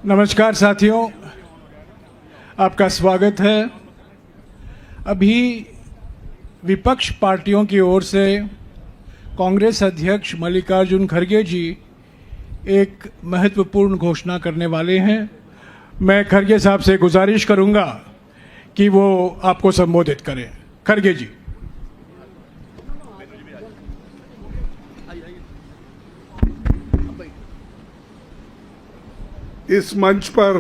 नमस्कार साथियों, आपका स्वागत है। अभी विपक्ष पार्टियों की ओर से कांग्रेस अध्यक्ष मल्लिकार्जुन खड़गे जी एक महत्वपूर्ण घोषणा करने वाले हैं। मैं खड़गे साहब से गुजारिश करूंगा कि वो आपको संबोधित करें। खड़गे जी। इस मंच पर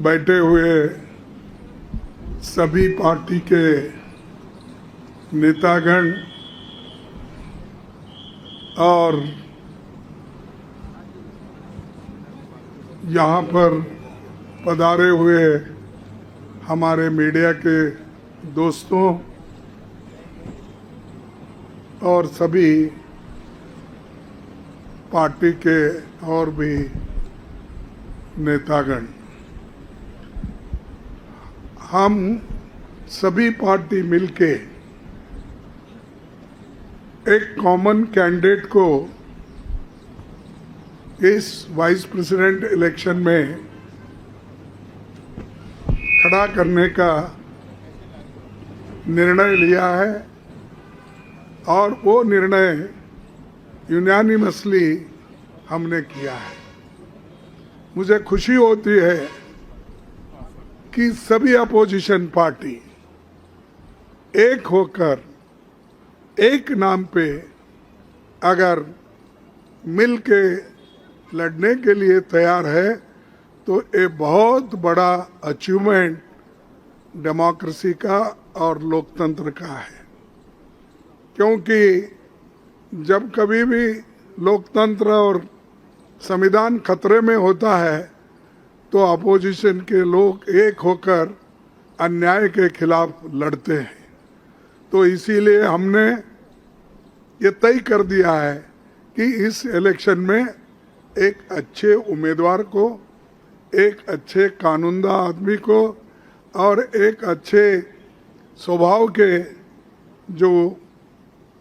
बैठे हुए सभी पार्टी के नेतागण और यहाँ पर पधारे हुए हमारे मीडिया के दोस्तों और सभी पार्टी के और भी नेतागण, हम सभी पार्टी मिलके एक कॉमन कैंडिडेट को इस वाइस प्रेसिडेंट इलेक्शन में खड़ा करने का निर्णय लिया है और वो निर्णय यूनानिमसली हमने किया है। मुझे खुशी होती है कि सभी अपोजिशन पार्टी एक होकर एक नाम पे अगर मिल के लड़ने के लिए तैयार है तो ये बहुत बड़ा अचीवमेंट डेमोक्रेसी का और लोकतंत्र का है। क्योंकि जब कभी भी लोकतंत्र और संविधान खतरे में होता है तो अपोजिशन के लोग एक होकर अन्याय के खिलाफ लड़ते हैं। तो इसीलिए हमने ये तय कर दिया है कि इस इलेक्शन में एक अच्छे उम्मीदवार को, एक अच्छे कानूनदा आदमी को और एक अच्छे स्वभाव के जो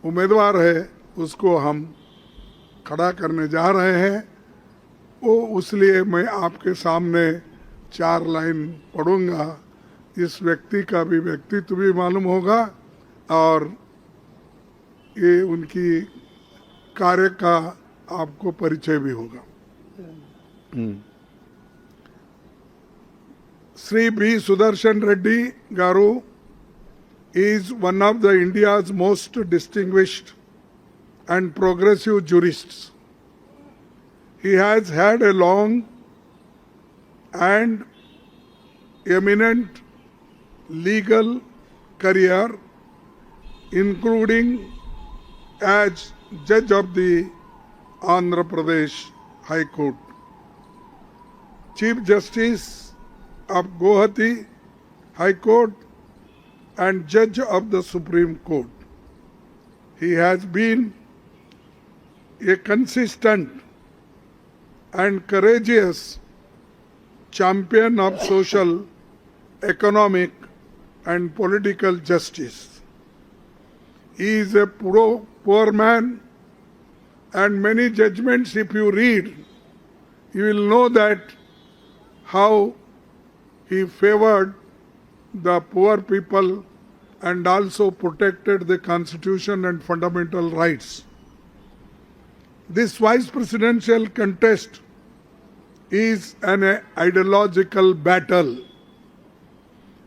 उम्मीदवार है उसको हम खड़ा करने जा रहे हैं। वो इसलिए मैं आपके सामने 4 लाइन पढ़ूंगा। इस व्यक्ति का भी व्यक्तित्व भी मालूम होगा और ये उनकी कार्य का आपको परिचय भी होगा। Shri B Sudarshan Reddy garu is one of the India's most distinguished and progressive jurists. He has had a long and eminent legal career, including as judge of the Andhra Pradesh High Court, Chief Justice of Guwahati High Court, and Judge of the Supreme Court. He has been a consistent and courageous champion of social, economic, and political justice. He is a poor man, and many judgments, if you read, you will know that how he favored the poor people and also protected the constitution and fundamental rights. This vice presidential contest is an ideological battle.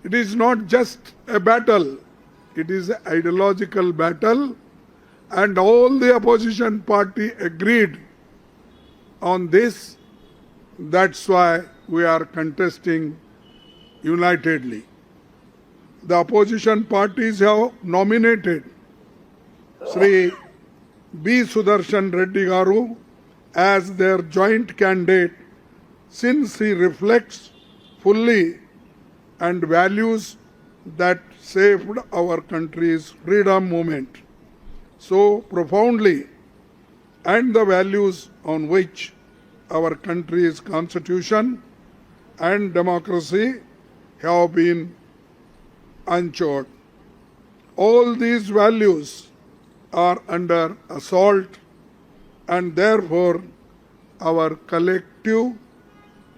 It is not just a battle, it is an ideological battle, and all the opposition party agreed on this. That's why we are contesting unitedly. The opposition parties have nominated Sri B. Sudarshan Reddy Garu as their joint candidate since he reflects fully and values that saved our country's freedom movement so profoundly and the values on which our country's constitution and democracy have been unchanged. All these values are under assault and therefore our collective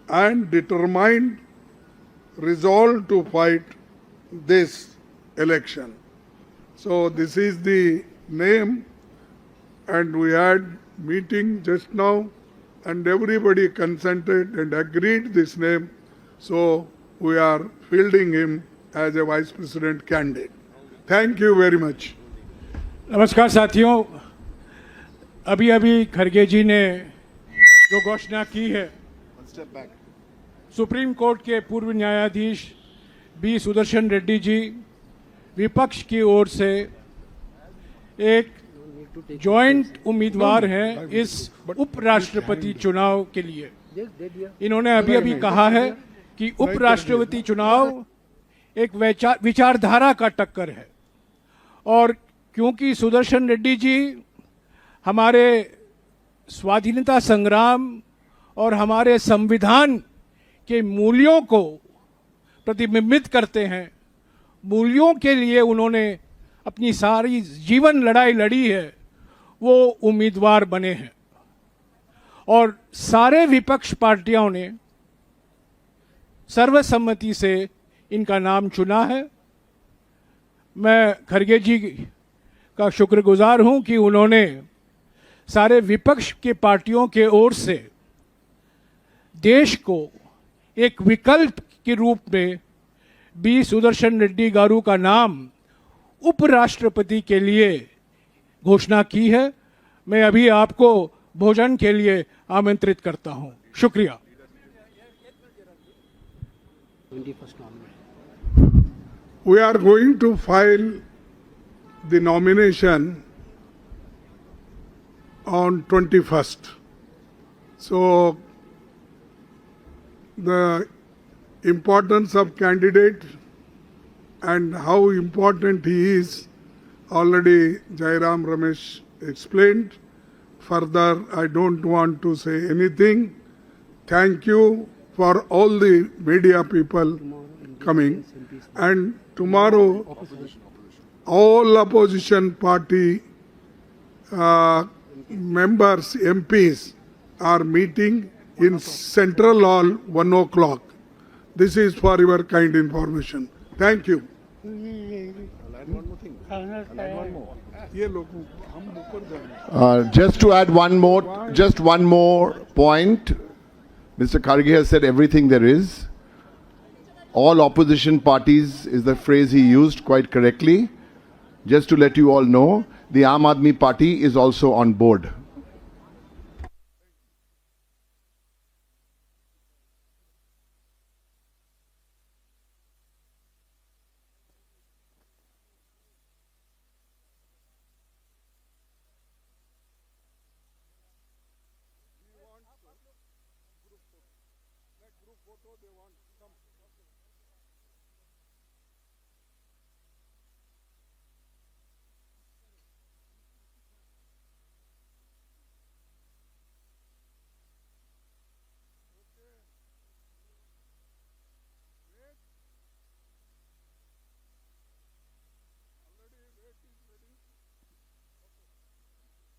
and determined resolve to fight this election. So this is the name, and we had meeting just now, and everybody consented and agreed this name. So we are fielding him as a vice president candidate. Thank you very much. नमस्कार साथियों, अभी अभी खड़गे जी ने जो घोषणा की है, सुप्रीम कोर्ट के पूर्व न्यायाधीश बी सुदर्शन रेड्डी जी विपक्ष की ओर से एक जॉइंट उम्मीदवार हैं इस उपराष्ट्रपति चुनाव के लिए। इन्होंने अभी अभी कहा है कि उपराष्ट्रपति चुनाव एक विचारधारा का टक्कर है, और क्योंकि सुदर्शन रेड्डी जी हमारे स्वाधीनता संग्राम और हमारे संविधान के मूल्यों को प्रतिबिंबित करते हैं, मूल्यों के लिए उन्होंने अपनी सारी जीवन लड़ाई लड़ी है, वो उम्मीदवार बने हैं। और सारे विपक्ष पार्टियों ने सर्वसम्मति से इनका नाम चुना है। मैं खड़गे जी का शुक्रगुजार हूं कि उन्होंने सारे विपक्ष के पार्टियों के ओर से देश को एक विकल्प के रूप में बी सुदर्शन रेड्डी गारू का नाम उपराष्ट्रपति के लिए घोषणा की है। मैं अभी आपको भोजन के लिए आमंत्रित करता हूं। शुक्रिया। We are going to file the nomination on 21st. So the importance of candidate and how important he is already Jairam Ramesh explained. Further, I don't want to say anything. Thank you for all the media people coming, and tomorrow all opposition party members, MPs are meeting in Central Hall 1 o'clock. This is for your kind information. Thank you. Just to add one more point, Mr. Kharge has said everything there is. All opposition parties is the phrase he used quite correctly. Just to let you all know, the Aam Aadmi Party is also on board.